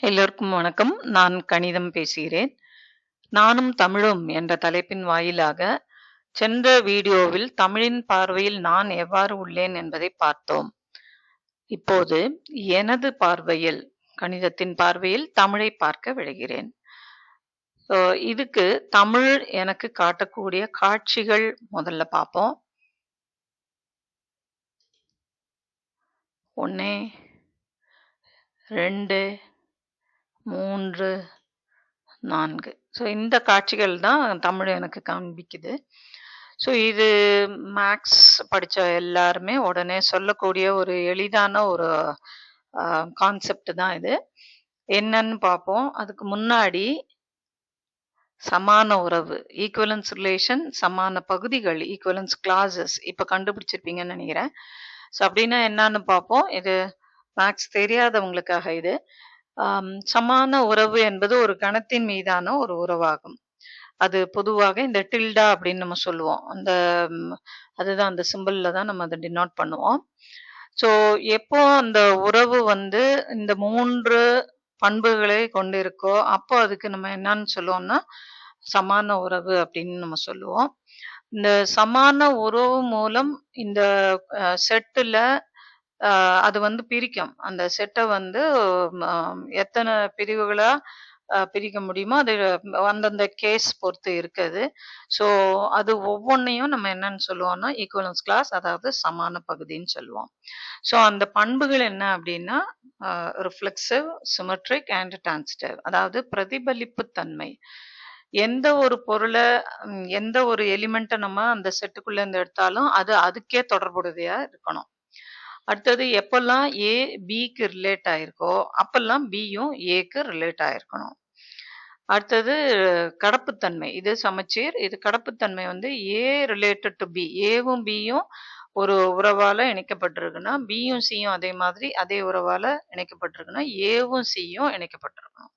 எல்லோருக்கும் வணக்கம். நான் கணிதம் பேசுகிறேன். நானும் தமிழும் என்ற தலைப்பின் வாயிலாக சென்ற வீடியோவில் தமிழின் பார்வையில் நான் எவ்வாறு உள்ளேன் என்பதை பார்த்தோம். இப்போது எனது பார்வையில், கணிதத்தின் பார்வையில் தமிழை பார்க்க விழைகிறேன். ஸோ இதுக்கு தமிழ் எனக்கு காட்டக்கூடிய காட்சிகள் முதல்ல பார்ப்போம். 1, 2, 3, 4. ஸோ இந்த காட்சிகள் தான் தமிழ் எனக்கு காண்பிக்குது. ஸோ இது மேக்ஸ் படிச்ச எல்லாருமே உடனே சொல்லக்கூடிய ஒரு எளிதான ஒரு கான்செப்ட் தான் இது. என்னன்னு பார்ப்போம். அதுக்கு முன்னாடி சமான உறவு, ஈக்குவலன்ஸ் ரிலேஷன், சமான பகுதிகள், ஈக்குவலன்ஸ் கிளாஸஸ் இப்ப கண்டுபிடிச்சிருப்பீங்கன்னு நினைக்கிறேன். ஸோ அப்படின்னா என்னன்னு பார்ப்போம். இது மேக்ஸ் தெரியாதவங்களுக்காக இது. சமான உறவு என்பது ஒரு கணத்தின் மீதான ஒரு உறவாகும். அது பொதுவாக இந்த டில்டா அப்படின்னு நம்ம சொல்லுவோம். அதுதான் அந்த சிம்பிள்ல தான் நம்ம அதை டினோட் பண்ணுவோம். ஸோ எப்போ அந்த உறவு இந்த 3 பண்புகளை கொண்டிருக்கோ அப்போ அதுக்கு நம்ம என்னன்னு சொல்லுவோம்னா சமான உறவு அப்படின்னு நம்ம சொல்லுவோம். இந்த சமான உறவு மூலம் இந்த செட்டுல அது பிரிக்கும். அந்த செட்டை எத்தனை பிரிவுகளா பிரிக்க முடியுமோ அது அந்தந்த கேஸ் பொறுத்து இருக்குது. ஸோ அது ஒவ்வொன்றையும் நம்ம என்னன்னு சொல்லுவோம்னா ஈக்குவலன்ஸ் கிளாஸ், அதாவது சமான பகுதின்னு சொல்லுவோம். ஸோ அந்த பண்புகள் என்ன அப்படின்னா ரிஃப்ளெக்சிவ், சிமெட்ரிக் அண்ட் டிரான்சிட்டிவ், அதாவது பிரதிபலிப்பு தன்மை. எந்த ஒரு பொருளை எந்த ஒரு எலிமெண்ட்டை நம்ம அந்த செட்டுக்குள்ள இருந்து எடுத்தாலும் அது அதுக்கே தொடர்புடையதா இருக்கணும். அடுத்தது எப்பெல்லாம் ஏ பிக்கு ரிலேட் ஆயிருக்கோ அப்பெல்லாம் பியும் ஏக்கு ரிலேட் ஆயிருக்கணும். அடுத்தது கடப்புத்தன்மை, இது சமச்சீர். இது கடப்புத்தன்மை ஏ ரிலேட்டட் டு பி, ஏவும் பியும் ஒரு உறவால இணைக்கப்பட்டிருக்குன்னா பியும் சியும் அதே மாதிரி அதே உறவால இணைக்கப்பட்டிருக்குன்னா ஏவும் சியும் இணைக்கப்பட்டிருக்கணும்.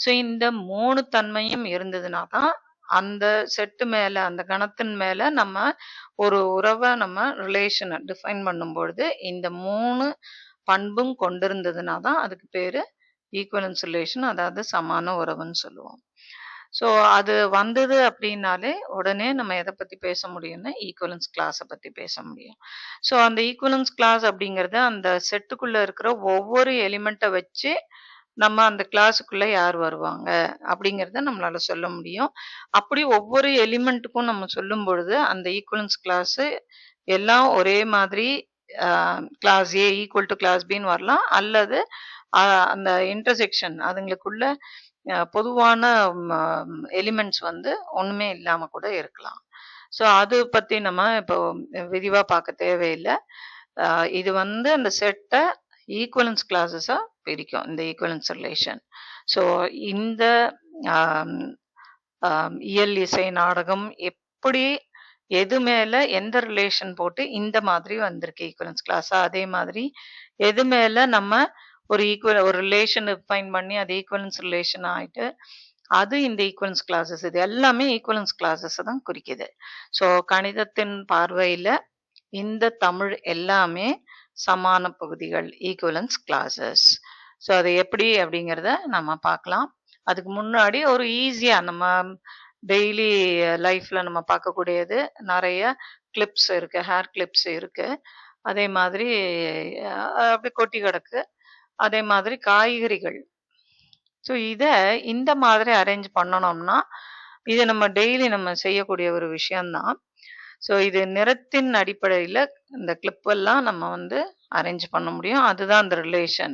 ஸோ இந்த 3 தன்மையும் இருந்ததுன்னா தான் அந்த செட்டு மேல, அந்த கணத்தின் மேல நம்ம ஒரு உறவை நம்ம ரிலேஷனை டிஃபைன் பண்ணும் பொழுது இந்த 3 பண்பும் கொண்டிருந்ததுன்னா தான் அதுக்கு பேரு ஈக்குவலன்ஸ் ரிலேஷன், அதாவது சமான உறவுன்னு சொல்லுவோம். ஸோ அது வந்தது அப்படின்னாலே உடனே நம்ம எதை பத்தி பேச முடியும்னா ஈக்குவலன்ஸ் கிளாஸை பத்தி பேச முடியும். ஸோ அந்த ஈக்குவலன்ஸ் கிளாஸ் அப்படிங்கிறது அந்த செட்டுக்குள்ள இருக்கிற ஒவ்வொரு எலிமெண்ட்டை வச்சு நம்ம அந்த கிளாஸுக்குள்ள யார் வருவாங்க அப்படிங்கிறத நம்மளால சொல்ல முடியும். அப்படி ஒவ்வொரு எலிமெண்ட்டுக்கும் நம்ம சொல்லும் பொழுது அந்த ஈக்குவலன்ஸ் கிளாஸ் எல்லாம் ஒரே மாதிரி class A equal to class பின்னு வரலாம், அல்லது அந்த இன்டர்செக்ஷன் அதுங்களுக்குள்ள பொதுவான எலிமெண்ட்ஸ் ஒண்ணுமே இல்லாம கூட இருக்கலாம். ஸோ அது பத்தி நம்ம இப்போ விரிவா பார்க்க தேவையில்லை. இது அந்த செட்டை ஈக்குவலன்ஸ் கிளாஸஸா பிரிக்கும், இந்த ஈக்குவலன்ஸ் ரிலேஷன். ஸோ இந்த இயல், இசை, நாடகம் எப்படி எது மேல எந்த ரிலேஷன் போட்டு இந்த மாதிரி வந்திருக்கு ஈக்குவலன்ஸ் கிளாஸா, அதே மாதிரி எது மேல நம்ம ஒரு ரிலேஷன் டிஃபைன் பண்ணி அது ஈக்குவலன்ஸ் ரிலேஷன் ஆயிட்டு அது இந்த ஈக்குவலன்ஸ் கிளாஸஸ், இது எல்லாமே ஈக்குவலன்ஸ் கிளாஸஸ் தான் குறிக்குது. ஸோ கணிதத்தின் பார்வையில இந்த தமிழ் எல்லாமே சமான பகுதிகள், ஈக்குவலன்ஸ் கிளாஸஸ். ஸோ அது எப்படி அப்படிங்கிறத நம்ம பார்க்கலாம். அதுக்கு முன்னாடி ஒரு ஈஸியா நம்ம டெய்லி லைஃப்ல நம்ம பார்க்கக்கூடியது நிறைய கிளிப்ஸ் இருக்கு, ஹேர் கிளிப்ஸ் இருக்கு. அதே மாதிரி அப்படி கொட்டி கிடக்கு. அதே மாதிரி காய்கறிகள். ஸோ இந்த மாதிரி அரேஞ்ச் பண்ணணும்னா இது நம்ம டெய்லி நம்ம செய்யக்கூடிய ஒரு விஷயம்தான். ஸோ இது நிறத்தின் அடிப்படையில் இந்த கிளிப் எல்லாம் நம்ம அரேஞ்ச் பண்ண முடியும். அதுதான் அந்த ரிலேஷன்.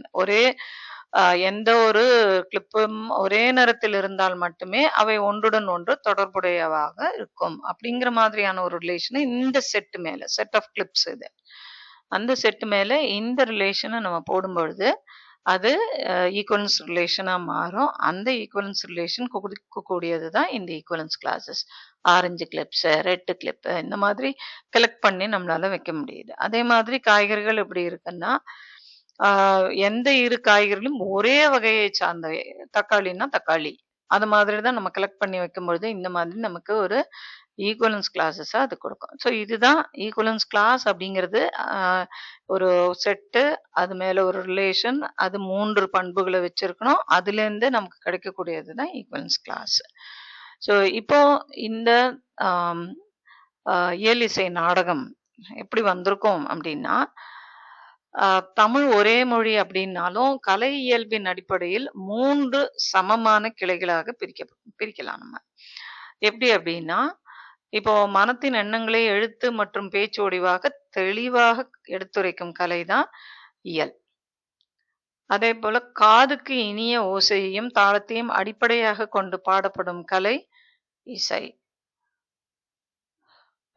எந்த ஒரு கிளிப்பும் ஒரே நிறத்தில் இருந்தால் மட்டுமே அவை ஒன்றுடன் ஒன்று தொடர்புடையவாக இருக்கும் அப்படிங்கிற மாதிரியான ஒரு ரிலேஷனை இந்த செட்டு மேல, செட் ஆஃப் கிளிப்ஸ் இது, அந்த செட்டு மேல இந்த ரிலேஷனை நம்ம போடும்பொழுது அது ஈக்குவலன்ஸ் ரிலேஷனா மாறும். அந்த ஈக்குவலன்ஸ் ரிலேஷன் கொடுக்கக்கூடியது தான் இந்த equivalence classes. Orange clips, red clip, இந்த மாதிரி கலெக்ட் பண்ணி நம்மளால வைக்க முடியுது. அதே மாதிரி காய்கறிகள் எப்படி இருக்குன்னா எந்த இரு காய்கறிகளும் ஒரே வகையை சார்ந்தவை. தக்காளின்னா தக்காளி, அது மாதிரி தான் நம்ம கலெக்ட் பண்ணி வைக்கும் பொழுது இந்த மாதிரி நமக்கு ஒரு ஈக்குவலன்ஸ் கிளாஸஸை அது கொடுக்கும். ஸோ இதுதான் ஈக்குவலன்ஸ் கிளாஸ் அப்படிங்கிறது. ஒரு செட்டு, அது மேலே ஒரு ரிலேஷன், அது 3 பண்புகளை வச்சிருக்கணும். அதுலேருந்து நமக்கு கிடைக்கக்கூடியது தான் ஈக்குவலன்ஸ் கிளாஸ். ஸோ இப்போ இந்த இயலிசை நாடகம் எப்படி வந்திருக்கும் அப்படின்னா, தமிழ் ஒரே மொழி அப்படின்னாலும் கலை இயல்பின் அடிப்படையில் 3 சமமான கிளைகளாக பிரிக்கலாம் நம்ம. எப்படி அப்படின்னா, இப்போ மனத்தின் எண்ணங்களை எழுத்து மற்றும் பேச்சு வடிவாக தெளிவாக எடுத்துரைக்கும் கலை தான் இயல். அதே போல காதுக்கு இனிய ஓசையையும் தாளத்தையும் அடிப்படையாக கொண்டு பாடப்படும் கலை இசை.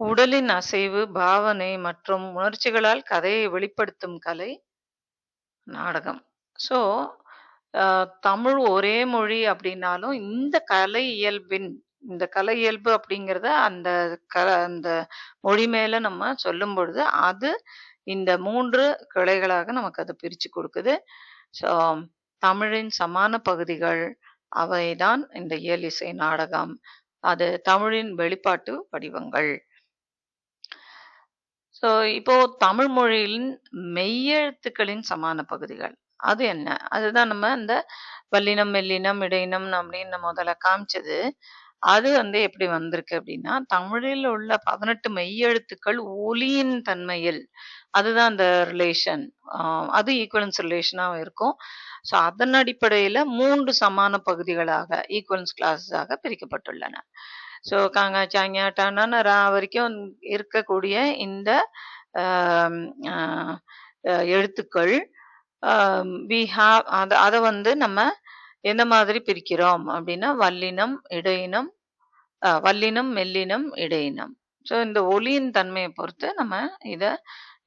உடலின் அசைவு, பாவனை மற்றும் உணர்ச்சிகளால் கதையை வெளிப்படுத்தும் கலை நாடகம். ஸோ தமிழ் ஒரே மொழி அப்படின்னாலும் இந்த கலை இயல்பு அப்படிங்கிறத அந்த மொழி மேல நம்ம சொல்லும் பொழுது அது இந்த 3 கிளைகளாக நமக்கு அதை பிரிச்சு கொடுக்குது. ஸோ தமிழின் சமான பகுதிகள் அவைதான் இந்த இயலிசை நாடகம். அது தமிழின் வெளிப்பாட்டு வடிவங்கள். ஸோ இப்போ தமிழ் மொழியின் மெய்யெழுத்துக்களின் சமான பகுதிகள் அது என்ன? அதுதான் நம்ம இந்த வல்லினம், மெல்லினம், இடையினம் அப்படின்னு முதல்ல காமிச்சது. அது எப்படி வந்திருக்கு அப்படின்னா, தமிழில் உள்ள 18 மெய்யெழுத்துக்கள் ஒலியின் தன்மையில், அதுதான் அந்த ரிலேஷன், அது ஈக்குவலன்ஸ் ரிலேஷனாக இருக்கும். ஸோ அதன் அடிப்படையில் 3 சமான பகுதிகளாக ஈக்குவலன்ஸ் கிளாஸஸாக பிரிக்கப்பட்டுள்ளன. ஸோ காங்க, சாங்க, டன, ரா வரைக்கும் இருக்கக்கூடிய இந்த எழுத்துக்கள் வி ஹாவ் அதை நம்ம எந்த மாதிரி பிரிக்கிறோம் அப்படின்னா, வல்லினம், இடையினம், வல்லினம், மெல்லினம், இடையினம். ஸோ இந்த ஒலியின் தன்மையை பொறுத்து நம்ம இதை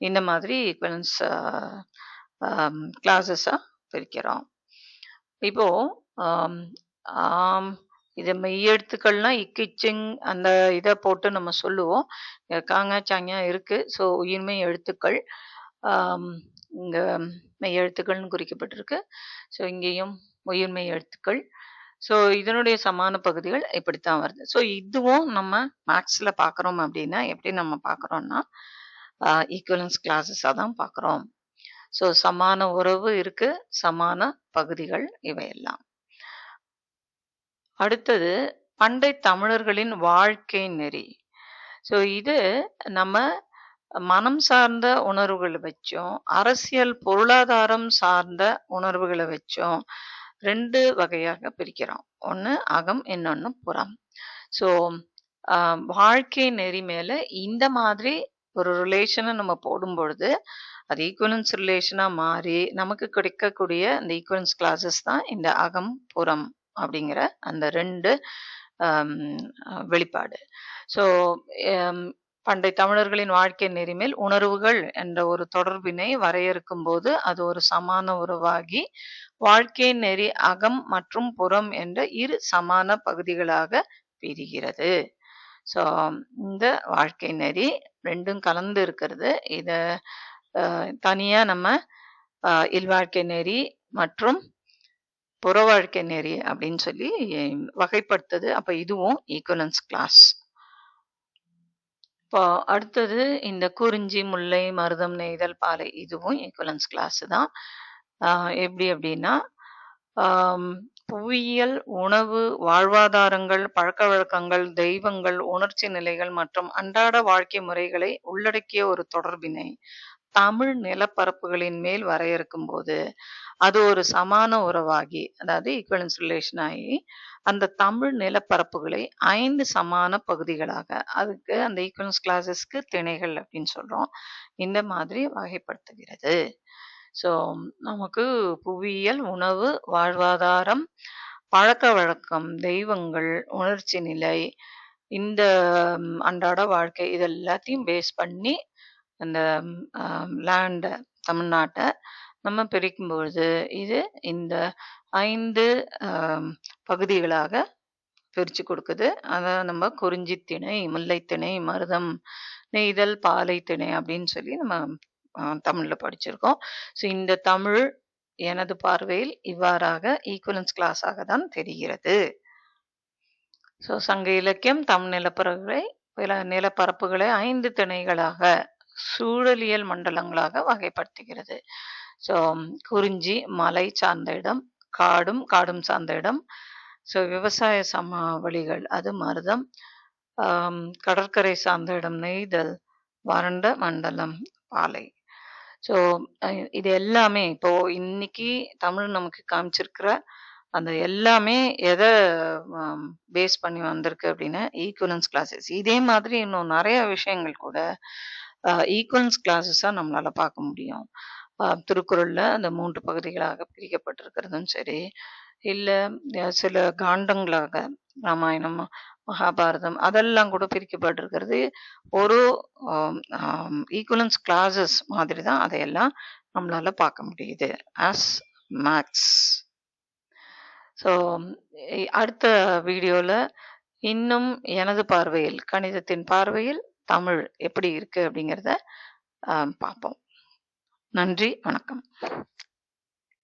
இந்த மாதிரி ஈக்குவலன்ஸ் கிளாஸஸாக பிரிக்கிறோம். இப்போ இது மெய்யெழுத்துக்கள்னா இக்கிச்சிங் அந்த இதை போட்டு நம்ம சொல்லுவோம். காங்க, சாங்க இருக்கு. ஸோ உயிர்மெய் எழுத்துக்கள் இங்கே மெய்யெழுத்துக்கள்னு குறிக்கப்பட்டிருக்கு. ஸோ இங்கேயும் உயிர்மெய் எழுத்துக்கள். ஸோ இதனுடைய சமான பகுதிகள் இப்படித்தான் வருது. ஸோ இதுவும் நம்ம மேக்ஸில் பார்க்குறோம் அப்படின்னா எப்படி நம்ம பார்க்குறோம்னா ஈக்குவலன்ஸ் கிளாஸஸாக தான் பார்க்குறோம். ஸோ சமான உறவு இருக்கு, சமான பகுதிகள் இவையெல்லாம். அடுத்தது பண்டை தமிழர்களின் வாழ்க்கை நெறி. ஸோ இது நம்ம மனம் சார்ந்த உணர்வுகளை வச்சோம், அரசியல் பொருளாதாரம் சார்ந்த உணர்வுகளை வச்சோம் 2 வகையாக பிரிக்கிறோம். ஒன்று அகம், இன்னொன்று புறம். ஸோ வாழ்க்கை நெறி மேலே இந்த மாதிரி ஒரு ரிலேஷனை நம்ம போடும் பொழுது அது ஈக்குவலன்ஸ் ரிலேஷனாக மாறி நமக்கு கிடைக்கக்கூடிய அந்த ஈக்குவலன்ஸ் கிளாஸஸ் தான் இந்த அகம், புறம் அப்படிங்கிற அந்த 2 வெளிப்பாடு. ஸோ பண்டை தமிழர்களின் வாழ்க்கை நெறிமேல் உணர்வுகள் என்ற ஒரு தொடர்பினை வரையறுக்கும் போது அது ஒரு சமான உறவாகி வாழ்க்கை நெறி அகம் மற்றும் புறம் என்ற 2 சமான பகுதிகளாக பிரிகிறது. ஸோ இந்த வாழ்க்கை நெறி 2ம் கலந்து இருக்கிறது. இதை தனியா நம்ம இல்வாழ்க்கை நெறி மற்றும் புற வாழ்க்கை நெறி அப்படின்னு சொல்லி வகைப்படுத்துது. அப்ப இதுவும் ஈக்குவலன்ஸ் கிளாஸ். இப்போ அடுத்தது இந்த குறிஞ்சி, முல்லை, மருதம், நெய்தல், பாலை இதுவும் ஈக்குவலன்ஸ் கிளாஸ் தான். எப்படி அப்படின்னா புவியியல், உணவு, வாழ்வாதாரங்கள், பழக்க வழக்கங்கள், தெய்வங்கள், உணர்ச்சி நிலைகள் மற்றும் அன்றாட வாழ்க்கை முறைகளை உள்ளடக்கிய ஒரு தொடர்பினை தமிழ் நிலப்பரப்புகளின் மேல் வரையறுக்கும் போது அது ஒரு சமான உறவாகி, அதாவது ஈக்குவலன்ஸ் ரிலேஷன் ஆகி அந்த தமிழ் நிலப்பரப்புகளை 5 சமான பகுதிகளாக, அதுக்கு அந்த ஈக்குவலன்ஸ் கிளாஸஸ்க்கு திணைகள் அப்படின்னு சொல்றோம், இந்த மாதிரி வகைப்படுத்துகிறது. ஸோ நமக்கு புவியியல், உணவு, வாழ்வாதாரம், பழக்க வழக்கம், தெய்வங்கள், உணர்ச்சி நிலை, இந்த அன்றாட வாழ்க்கை இது எல்லாத்தையும் பேஸ் பண்ணி அந்த லேண்டை, தமிழ்நாட்டை நம்ம பிரிக்கும்பொழுது இது இந்த 5 பகுதிகளாக பிரித்து கொடுக்குது. அதை நம்ம குறிஞ்சி திணை, முல்லை திணை, மருதம், நெய்தல், பாலை திணை அப்படின்னு சொல்லி நம்ம தமிழில் படிச்சிருக்கோம். ஸோ இந்த தமிழ் எனது பார்வையில் இவ்வாறாக ஈக்குவலன்ஸ் கிளாஸாக தான் தெரிகிறது. ஸோ சங்க இலக்கியம், தமிழ் நிலப்பரப்புகளை நிலப்பரப்புகளை 5 திணைகளாக சூழலியல் மண்டலங்களாக வகைப்படுத்துகிறது. ஸோ குறிஞ்சி மலை சார்ந்த இடம், காடும் சார்ந்த இடம், ஸோ விவசாய சமவெளிகள் அது மருதம், கடற்கரை சார்ந்த இடம் நெய்தல், வறண்ட மண்டலம் பாலை. ஸோ இது எல்லாமே இப்போ இன்னைக்கு தமிழ் நமக்கு காமிச்சிருக்கிற அந்த எல்லாமே எதை பேஸ் பண்ணி வந்திருக்கு அப்படின்னா ஈக்குவலன்ஸ் கிளாஸஸ். இதே மாதிரி இன்னும் நிறைய விஷயங்கள் கூட ஈக்குவலன்ஸ் கிளாஸஸா நம்மளால பார்க்க முடியும். திருக்குறள்ல அந்த 3 பகுதிகளாக பிரிக்கப்பட்டிருக்கிறதும் சரி, இல்ல சில காண்டங்களாக ராமாயணம், மகாபாரதம் அதெல்லாம் கூட பிரிக்கப்பட்டிருக்கிறது ஒரு ஈக்குவலன்ஸ் கிளாஸஸ் மாதிரி தான். அதையெல்லாம் நம்மளால பார்க்க முடியுது ஆஸ் மேக்ஸ். ஸோ அடுத்த வீடியோல இன்னும் எனது பார்வையில், கணிதத்தின் பார்வையில் தமிழ் எப்படி இருக்கு அப்படிங்கிறத பார்ப்போம். நன்றி, வணக்கம்.